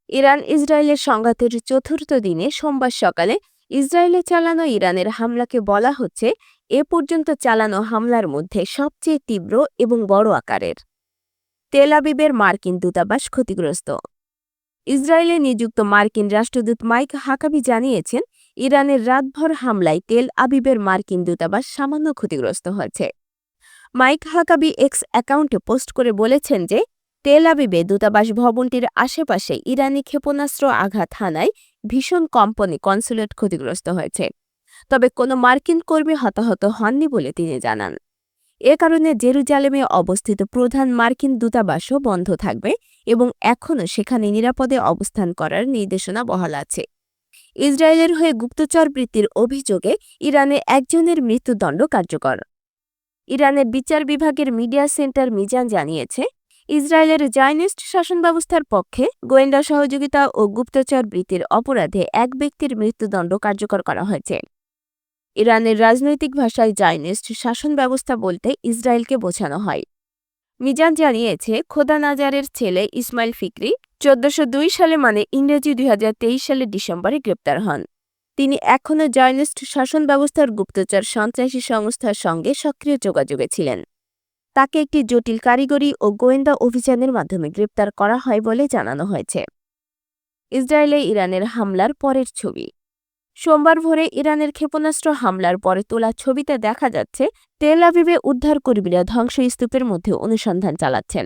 Iran ইসরায়েলের সংঘাতের চতুর্থ দিনে সোমবার সকালে ইসরায়েলে চালানো ইরানের হামলাকে বলা হচ্ছে এ পর্যন্ত চালানো হামলার মধ্যে সবচেয়ে তীব্র এবং বড় আকারের। তেল আবিবের মার্কিন দূতাবাস ক্ষতিগ্রস্ত। ইসরায়েলে নিযুক্ত মার্কিন রাষ্ট্রদূত মাইক হাকাবি জানিয়েছেন, ইরানের রাতভর হামলায় তেল আবিবের মার্কিন দূতাবাস সামান্য ক্ষতিগ্রস্ত হয়েছে। মাইক হাকাবি এক্স অ্যাকাউন্টে পোস্ট করে বলেছেন যে তেল আবিবে দূতাবাস ভবনটির আশেপাশে ইরানি ক্ষেপণাস্ত্র আঘাত হানায় ভীষণ কম্পনে কনসুলেট ক্ষতিগ্রস্ত হয়েছে। তবে কোনো মার্কিন কর্মী হতাহত হননি বলে তিনি জানান। এ কারণে জেরুজালেমে অবস্থিত প্রধান মার্কিন দূতাবাসও বন্ধ থাকবে এবং এখনও সেখানে নিরাপদে অবস্থান করার নির্দেশনা বহাল আছে। ইসরায়েলের হয়ে গুপ্তচর বৃত্তির অভিযোগে ইরানে একজনের মৃত্যুদণ্ড কার্যকর। ইরানের বিচার বিভাগের মিডিয়া সেন্টার মিজান জানিয়েছে, ইসরায়েলের জায়নিস্ট শাসন ব্যবস্থার পক্ষে গোয়েন্দা সহযোগিতা ও গুপ্তচর বৃত্তির অপরাধে এক ব্যক্তির মৃত্যুদণ্ড কার্যকর করা হয়েছে। ইরানের রাজনৈতিক ভাষায় জায়নিস্ট শাসন ব্যবস্থা বলতে ইসরায়েলকে বোঝানো হয়। মিজান জানিয়েছে, খোদা নাজারের ছেলে ইসমাইল ফিকরি ১৪০২ সালে মানে ইংরেজি ২০২৩ সালের ডিসেম্বরে গ্রেপ্তার হন। তিনি এখনও জায়নিস্ট শাসন ব্যবস্থার গুপ্তচর সন্ত্রাসী সংস্থার সঙ্গে সক্রিয় যোগাযোগে ছিলেন। তাকে একটি জটিল কারিগরি ও গোয়েন্দা অভিযানের মাধ্যমে গ্রেপ্তার করা হয় বলে জানানো হয়েছে। ইসরায়েলে ইরানের হামলার পরের ছবি। সোমবার ভোরে ইরানের ক্ষেপণাস্ত্র হামলার পরে তোলা ছবিতে দেখা যাচ্ছে তেল আবিবে উদ্ধারকর্মীরা ধ্বংসস্তূপের মধ্যে অনুসন্ধান চালাচ্ছেন।